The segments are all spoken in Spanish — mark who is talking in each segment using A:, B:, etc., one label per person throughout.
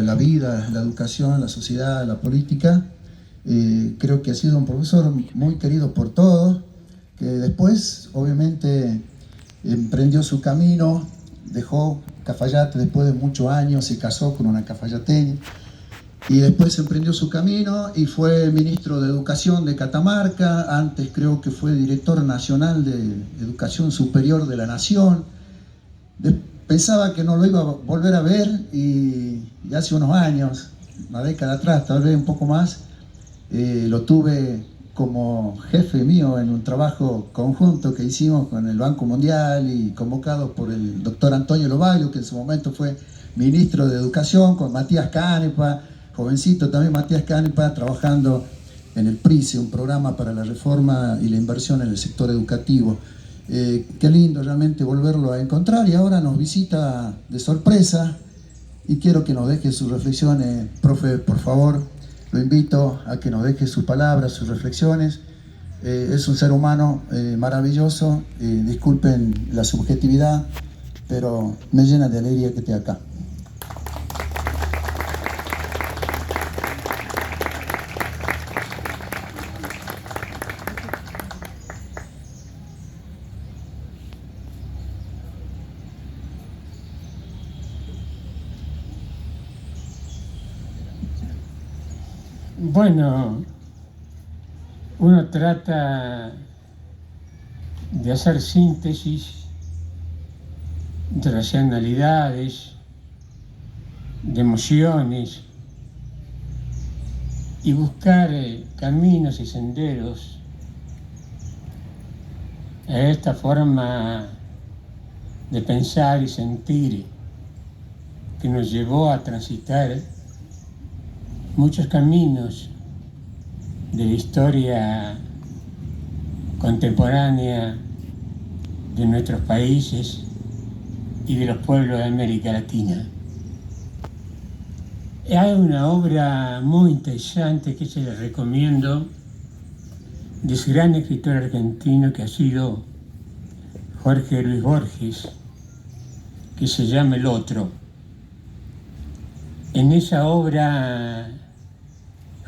A: la vida, la educación, la sociedad, la política. Creo que ha sido un profesor muy querido por todos, que después, obviamente, emprendió su camino, dejó Cafayate después de muchos años, se casó con una cafayateña, y después emprendió su camino y fue ministro de Educación de Catamarca. Antes creo que fue director nacional de Educación Superior de la Nación. Pensaba que no lo iba a volver a ver y hace unos años, una década atrás, tal vez un poco más, lo tuve como jefe mío en un trabajo conjunto que hicimos con el Banco Mundial y convocado por el doctor Antonio Lobaglio, que en su momento fue ministro de Educación, con Matías Canepa, jovencito también Matías Canepa, trabajando en el PRICE, un programa para la reforma y la inversión en el sector educativo. Qué lindo realmente volverlo a encontrar, y ahora nos visita de sorpresa y quiero que nos deje sus reflexiones. Profe, por favor, lo invito a que nos deje sus palabras, sus reflexiones. Es un ser humano maravilloso, disculpen la subjetividad, pero me llena de alegría que esté acá.
B: Bueno, uno trata de hacer síntesis de racionalidades, de emociones, y buscar caminos y senderos a esta forma de pensar y sentir que nos llevó a transitar muchos caminos de la historia contemporánea de nuestros países y de los pueblos de América Latina. Hay una obra muy interesante que se les recomiendo de ese gran escritor argentino que ha sido Jorge Luis Borges, que se llama El Otro. En esa obra,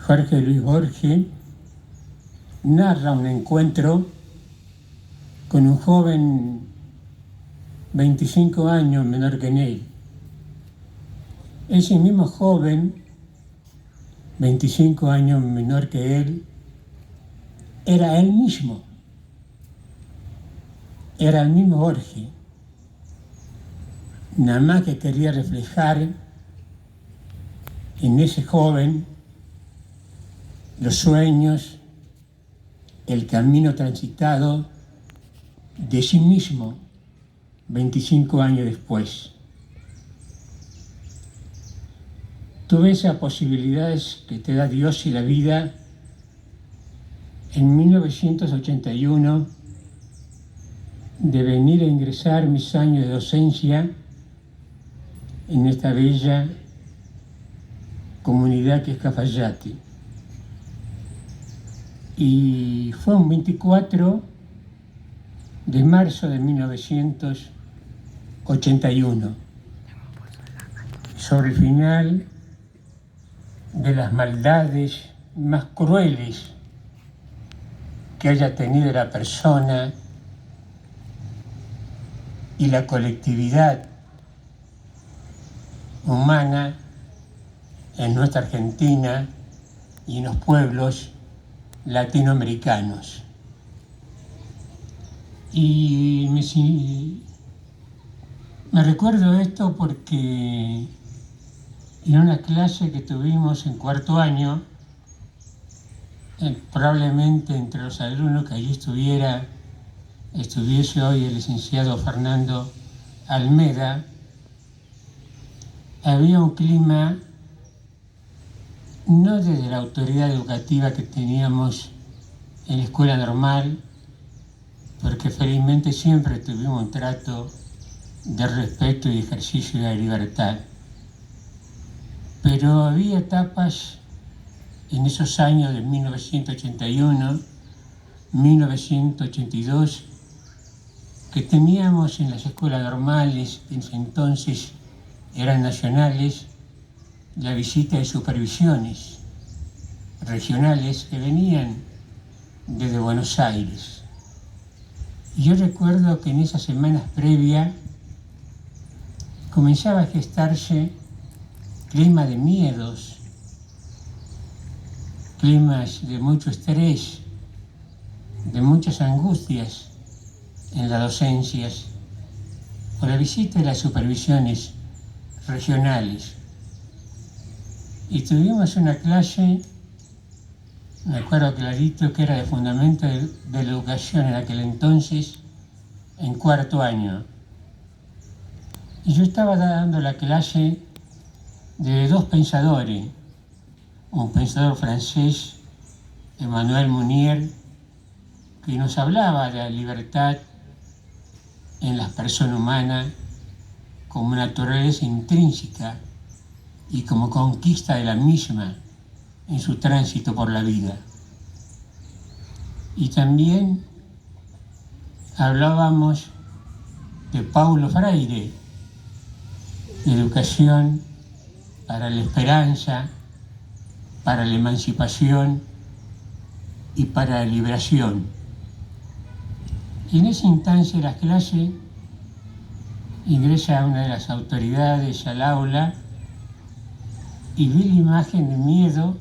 B: Jorge Luis Borges narra un encuentro con un joven 25 años menor que él. Ese mismo joven, 25 años menor que él, era él mismo. Era el mismo Borges. Nada más que quería reflejar en ese joven los sueños, el camino transitado de sí mismo 25 años después. Tuve esas posibilidades que te da Dios y la vida. En 1981, de venir a ingresar mis años de docencia en esta bella comunidad que es Cafayate. Y fue un 24 de marzo de 1981, sobre el final de las maldades más crueles que haya tenido la persona y la colectividad humana en nuestra Argentina y en los pueblos latinoamericanos. Y me recuerdo esto porque en una clase que tuvimos en cuarto año, probablemente entre los alumnos que allí estuviese hoy el licenciado Fernando Almeda, había un clima no desde la autoridad educativa que teníamos en la escuela normal, porque felizmente siempre tuvimos un trato de respeto y ejercicio de la libertad. Pero había etapas en esos años de 1981, 1982, que teníamos en las escuelas normales, en ese entonces eran nacionales, la visita de supervisiones regionales que venían desde Buenos Aires. Y yo recuerdo que en esas semanas previas comenzaba a gestarse clima de miedos, climas de mucho estrés, de muchas angustias en las docencias por la visita de las supervisiones regionales. Y tuvimos una clase, me acuerdo clarito, que era de fundamento de la educación en aquel entonces, en cuarto año. Y yo estaba dando la clase de dos pensadores, un pensador francés, Emmanuel Mounier, que nos hablaba de la libertad en las personas humanas como naturaleza intrínseca y como conquista de la misma en su tránsito por la vida. Y también hablábamos de Paulo Freire, de educación para la esperanza, para la emancipación y para la liberación. Y en esa instancia de la clase ingresa una de las autoridades al aula y vi la imagen de miedo,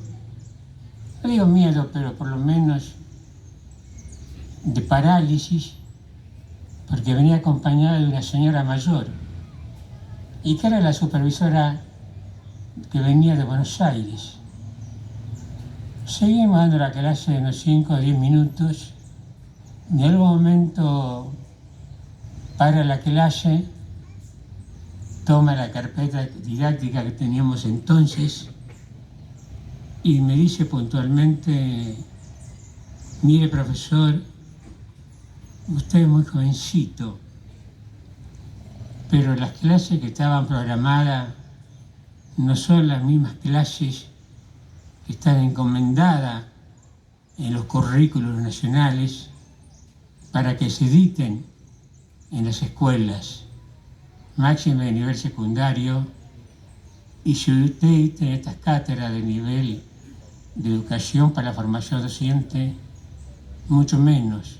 B: no digo miedo, pero por lo menos de parálisis, porque venía acompañada de una señora mayor y que era la supervisora que venía de Buenos Aires. Seguimos dando la clase de unos 5 o 10 minutos y en algún momento para la clase, toma la carpeta didáctica que teníamos entonces y me dice puntualmente: mire, profesor, usted es muy jovencito, pero las clases que estaban programadas no son las mismas clases que están encomendadas en los currículos nacionales para que se dicten en las escuelas, máxima de nivel secundario, y si usted tiene estas cátedras de nivel de educación para la formación docente, mucho menos.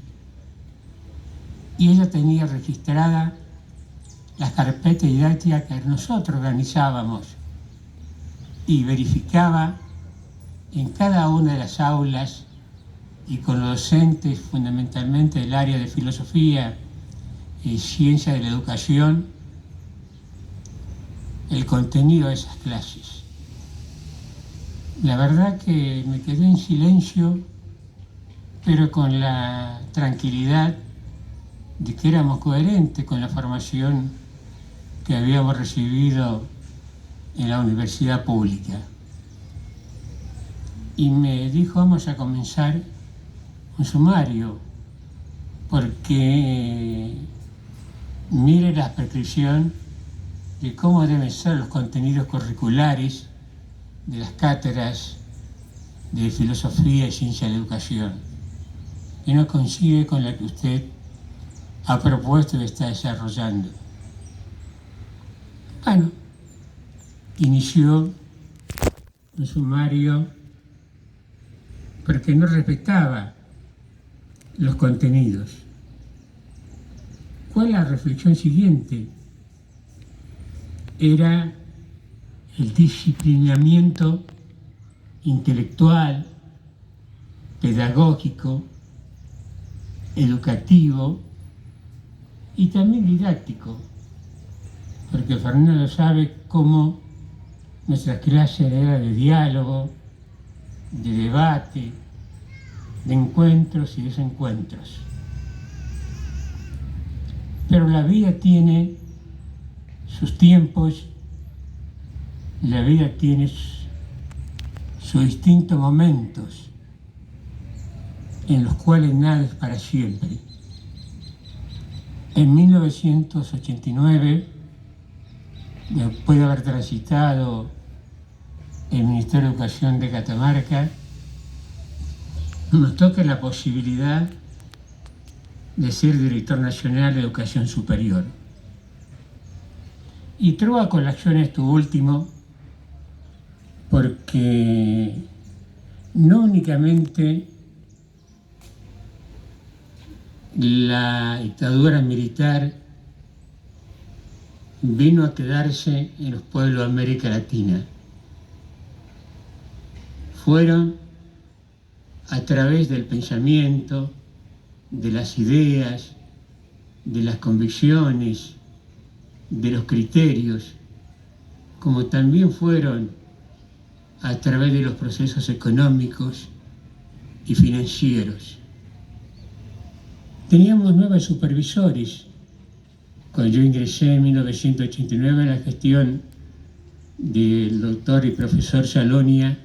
B: Y ella tenía registrada las carpetas didácticas que nosotros organizábamos y verificaba en cada una de las aulas y con los docentes fundamentalmente del área de filosofía y ciencia de la educación el contenido de esas clases. La verdad que me quedé en silencio, pero con la tranquilidad de que éramos coherentes con la formación que habíamos recibido en la universidad pública. Y me dijo: vamos a comenzar un sumario, porque mire la prescripción de cómo deben ser los contenidos curriculares de las cátedras de filosofía y ciencia de la educación, que no coincide con la que usted ha propuesto y está desarrollando. Bueno, inició un sumario porque no respetaba los contenidos. ¿Cuál es la reflexión siguiente? Era el disciplinamiento intelectual, pedagógico, educativo y también didáctico, porque Fernando sabe cómo nuestra clase era de diálogo, de debate, de encuentros y desencuentros. Pero la vida tiene sus tiempos, la vida tiene sus distintos momentos en los cuales nada es para siempre. En 1989, después de haber transitado el Ministerio de Educación de Catamarca, nos toca la posibilidad de ser director nacional de Educación Superior. Y traigo a colación esto último, porque no únicamente la dictadura militar vino a quedarse en los pueblos de América Latina. Fueron a través del pensamiento, de las ideas, de las convicciones, de los criterios, como también fueron a través de los procesos económicos y financieros. Teníamos 9 supervisores. Cuando yo ingresé en 1989 en la gestión del doctor y profesor Salonia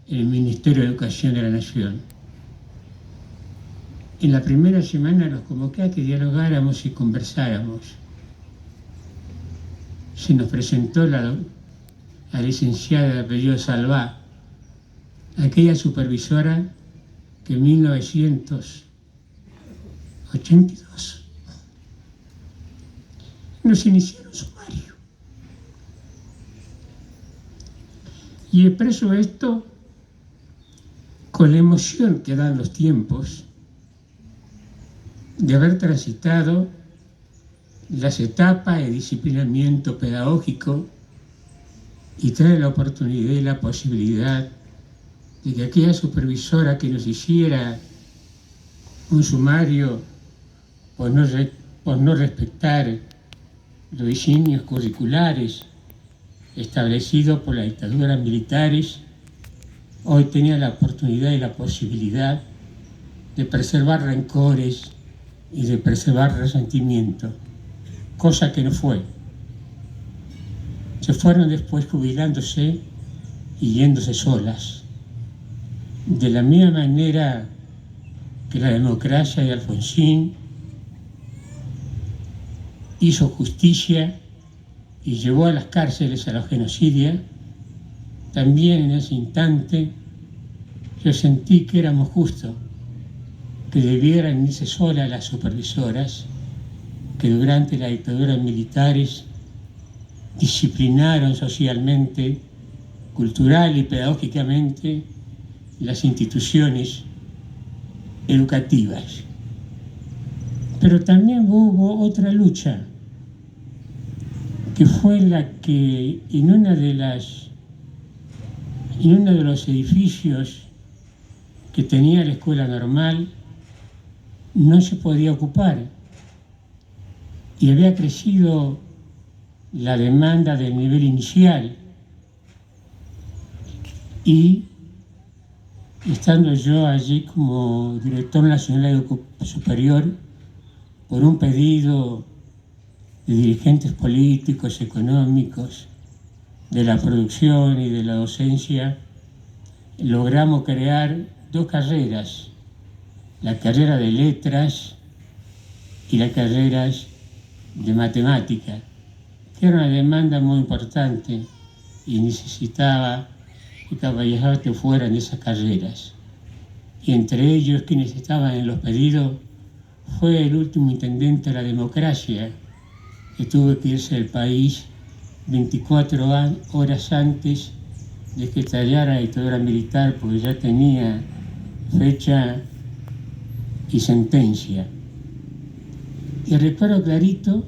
B: en el Ministerio de Educación de la Nación. En la primera semana los convoqué a que dialogáramos y conversáramos. Se nos presentó la licenciada de apellido Salvá, aquella supervisora que en 1982 nos iniciaron sumario. Y expreso esto con la emoción que dan los tiempos de haber transitado las etapas de disciplinamiento pedagógico y trae la oportunidad y la posibilidad de que aquella supervisora que nos hiciera un sumario por no respetar los diseños curriculares establecidos por las dictaduras militares, hoy tenía la oportunidad y la posibilidad de preservar rencores y de preservar resentimiento, cosa que no fue. Se fueron después jubilándose y yéndose solas. De la misma manera que la democracia de Alfonsín hizo justicia y llevó a las cárceles a los genocidas, también en ese instante yo sentí que éramos justos, que debieran irse solas las supervisoras, que durante las dictaduras militares disciplinaron socialmente, cultural y pedagógicamente las instituciones educativas. Pero también hubo otra lucha, que fue la que en uno de los edificios que tenía la escuela normal no se podía ocupar y había crecido la demanda del nivel inicial, y estando yo allí como director nacional de educación superior por un pedido de dirigentes políticos, económicos, de la producción y de la docencia, logramos crear 2 carreras, la carrera de letras y la carrera de matemática, que era una demanda muy importante y necesitaba que caballeros fueran de esas carreras. Y entre ellos, quienes estaban en los pedidos, fue el último intendente de la democracia, que tuvo que irse del país 24 horas antes de que estallara la dictadura militar, porque ya tenía fecha y sentencia. Y recuerdo clarito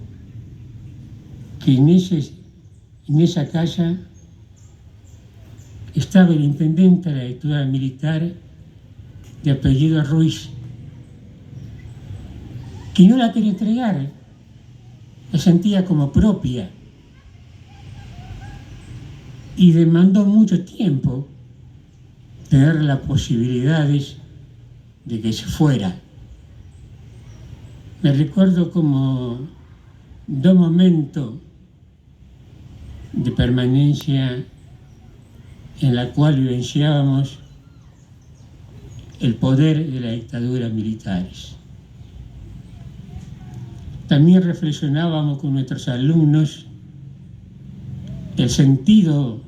B: que en esa casa estaba el intendente de la dictadura militar de apellido Ruiz, que no la quería entregar, la sentía como propia y demandó mucho tiempo tener las posibilidades de que se fuera. Me recuerdo como 2 momentos de permanencia en la cual vivenciábamos el poder de las dictaduras militares. También reflexionábamos con nuestros alumnos el sentido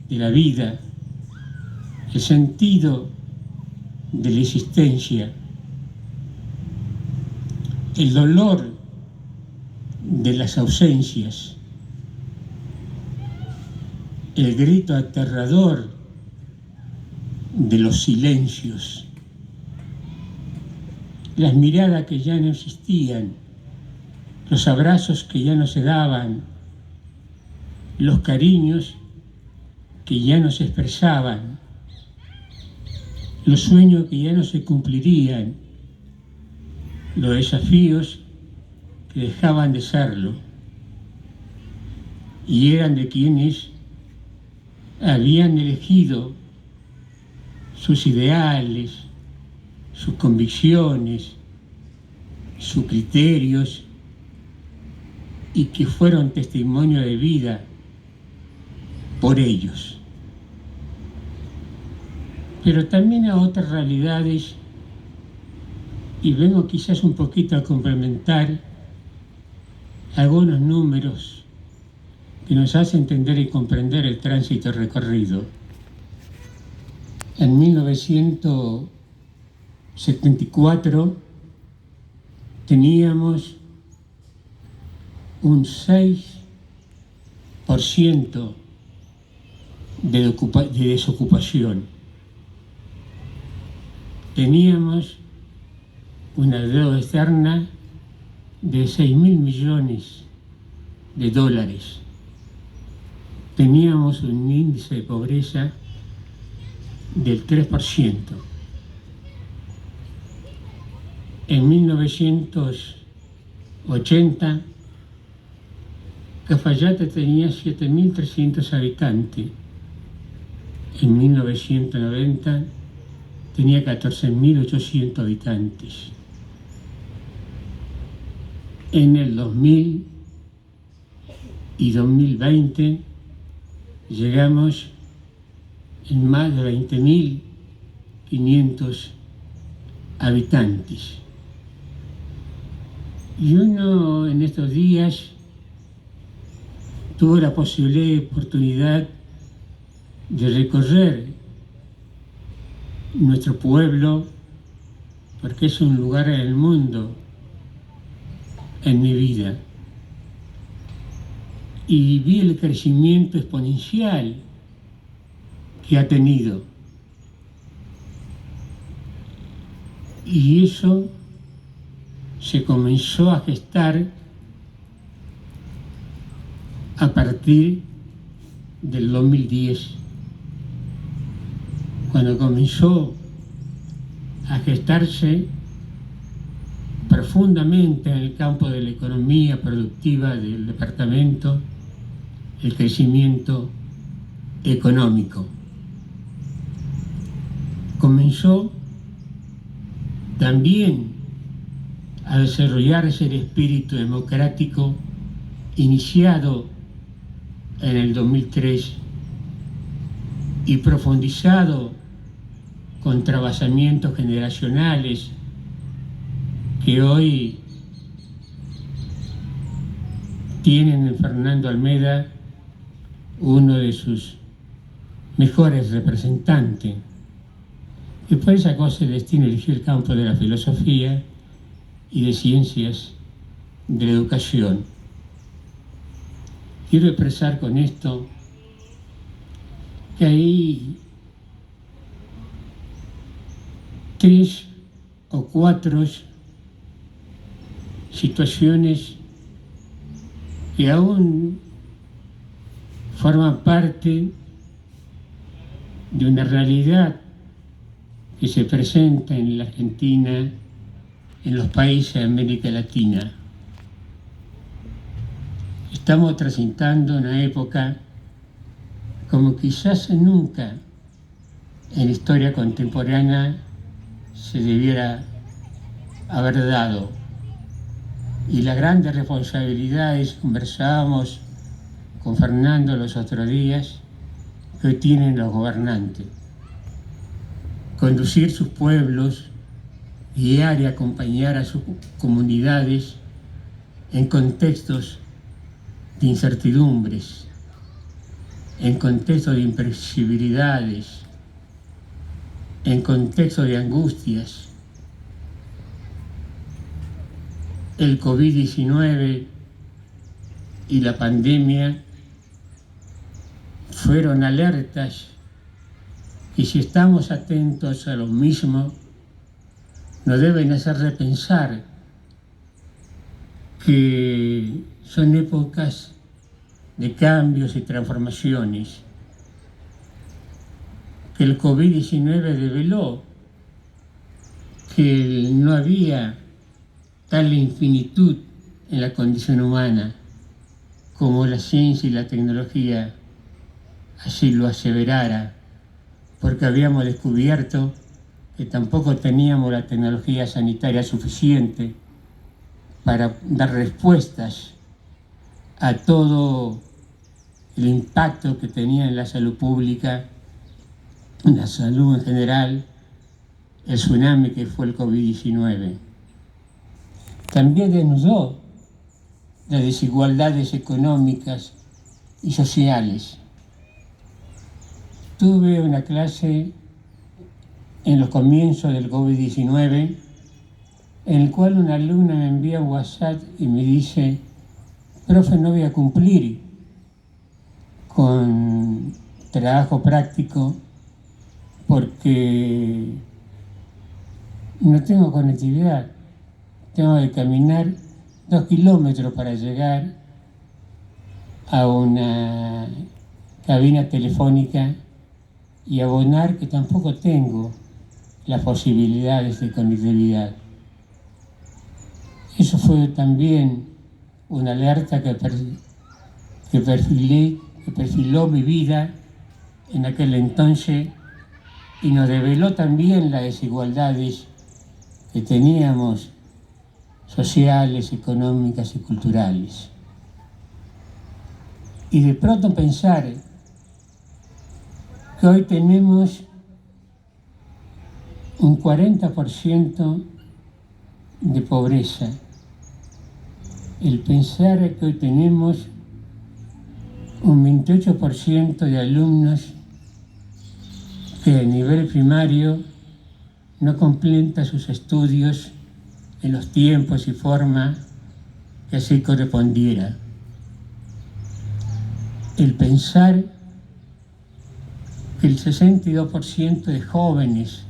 B: de la vida, el sentido de la existencia, el dolor de las ausencias. el grito aterrador de los silencios, las miradas que ya no existían, los abrazos que ya no se daban, los cariños que ya no se expresaban, los sueños que ya no se cumplirían, los desafíos que dejaban de serlo y eran de quienes habían elegido sus ideales, sus convicciones, sus criterios y que fueron testimonio de vida por ellos. Pero también a otras realidades, y vengo quizás un poquito a complementar algunos números que nos hacen entender y comprender el tránsito recorrido. En 1974 teníamos un 6% de desocupación. Teníamos una deuda externa de 6.000 millones de dólares. Teníamos un índice de pobreza del 3%. En 1980, Cafayate tenía 7.300 habitantes. En 1990 tenía 14.800 habitantes. En el 2000 y 2020 llegamos en más de 20.500 habitantes. Y uno en estos días tuvo la posibilidad y oportunidad de recorrer nuestro pueblo, porque es un lugar en el mundo, en mi vida. Y vi el crecimiento exponencial que ha tenido. Y eso se comenzó a gestar a partir del 2010, cuando comenzó a gestarse profundamente en el campo de la economía productiva del departamento el crecimiento económico. Comenzó también a desarrollarse el espíritu democrático iniciado en el 2003 y profundizado con trabajamientos generacionales que hoy tienen en Fernando Almeda uno de sus mejores representantes. Después sacó ese destino, eligió el campo de la filosofía y de ciencias de la educación. Quiero expresar con esto que hay 3 o 4 situaciones que aún forman parte de una realidad que se presenta en la Argentina, en los países de América Latina. Estamos transitando una época como quizás nunca en la historia contemporánea se debiera haber dado. Y las grandes responsabilidades, conversábamos con Fernando los otros días, que hoy tienen los gobernantes. Conducir sus pueblos, guiar y acompañar a sus comunidades en contextos de incertidumbres, en contextos de imprevisibilidades, en contextos de angustias. El COVID-19 y la pandemia fueron alertas y si estamos atentos a lo mismo, nos deben hacer repensar que son épocas de cambios y transformaciones, que el COVID-19 reveló que no había tal infinitud en la condición humana como la ciencia y la tecnología así lo aseverara, porque habíamos descubierto que tampoco teníamos la tecnología sanitaria suficiente para dar respuestas a todo el impacto que tenía en la salud pública, en la salud en general, el tsunami que fue el COVID-19. También denudó las desigualdades económicas y sociales. Tuve una clase en los comienzos del COVID-19 en el cual una alumna me envía un WhatsApp y me dice: profe, no voy a cumplir con trabajo práctico porque no tengo conectividad. Tengo que caminar 2 kilómetros para llegar a una cabina telefónica y abonar que tampoco tengo las posibilidades de conectividad. Eso fue también una alerta que perfiló mi vida en aquel entonces y nos reveló también las desigualdades que teníamos sociales, económicas y culturales. Y de pronto pensar que hoy tenemos un 40% de pobreza. El pensar que hoy tenemos un 28% de alumnos que a nivel primario no completa sus estudios en los tiempos y forma que así correspondiera. El pensar que el 62% de jóvenes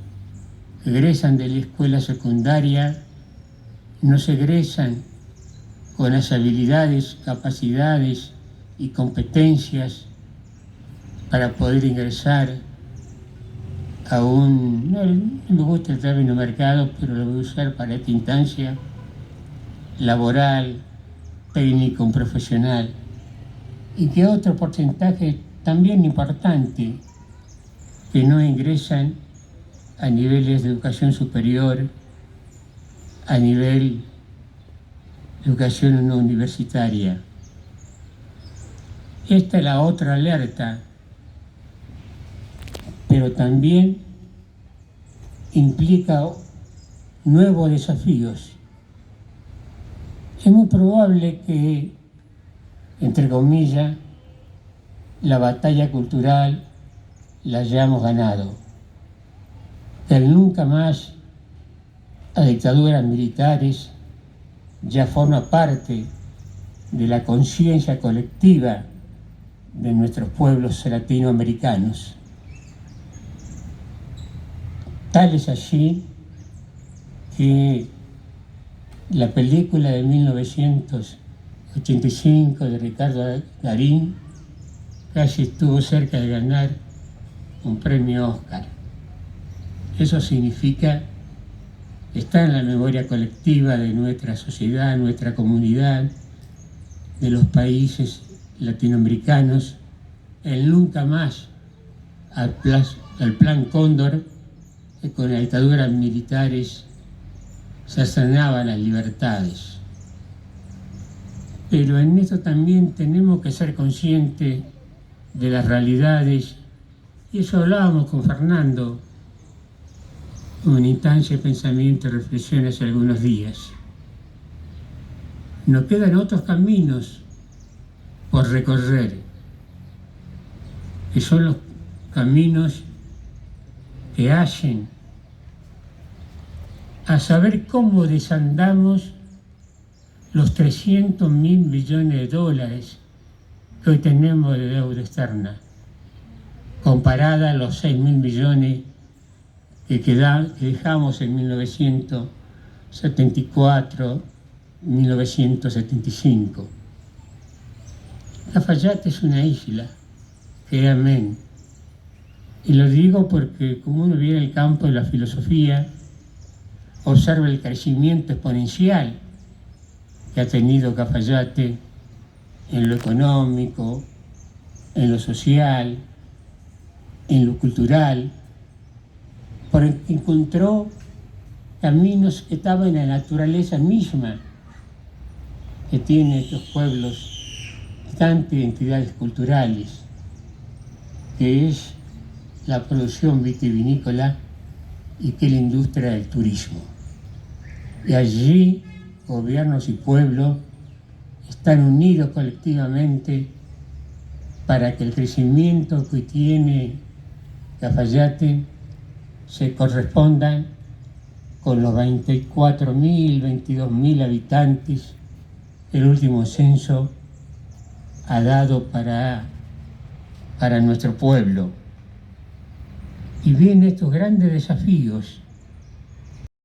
B: que egresan de la escuela secundaria no se egresan con las habilidades, capacidades y competencias para poder ingresar a no me gusta el término mercado, pero lo voy a usar para esta instancia, laboral, técnico, profesional, y que otro porcentaje también importante que no ingresan a niveles de educación superior, a nivel de educación no universitaria. Esta es la otra alerta, pero también implica nuevos desafíos. Es muy probable que, entre comillas, la batalla cultural la hayamos ganado. Que el nunca más a dictaduras militares ya forma parte de la conciencia colectiva de nuestros pueblos latinoamericanos. Tal es así que la película de 1985 de Ricardo Darín casi estuvo cerca de ganar un premio Oscar. Eso significa que está en la memoria colectiva de nuestra sociedad, nuestra comunidad, de los países latinoamericanos, el nunca más al Plan Cóndor, que con las dictaduras militares se cercenaban las libertades. Pero en esto también tenemos que ser conscientes de las realidades, y eso hablábamos con Fernando en una instancia de pensamiento y reflexión hace algunos días. Nos quedan otros caminos por recorrer, que son los caminos que hacen a saber cómo desandamos los 300.000 millones de dólares que hoy tenemos de deuda externa. comparada a los 6.000 millones que dejamos en 1974, 1975. Cafayate es una isla, créanme. Y lo digo porque como uno viene al campo de la filosofía, observa el crecimiento exponencial que ha tenido Cafayate en lo económico, en lo social, en lo cultural, porque encontró caminos que estaban en la naturaleza misma que tienen estos pueblos, tantas identidades culturales, que es la producción vitivinícola y que es la industria del turismo. Y allí gobiernos y pueblos están unidos colectivamente para que el crecimiento que tiene Cafayate se corresponda con los 24.000, 22.000 habitantes que el último censo ha dado para nuestro pueblo. Y vienen estos grandes desafíos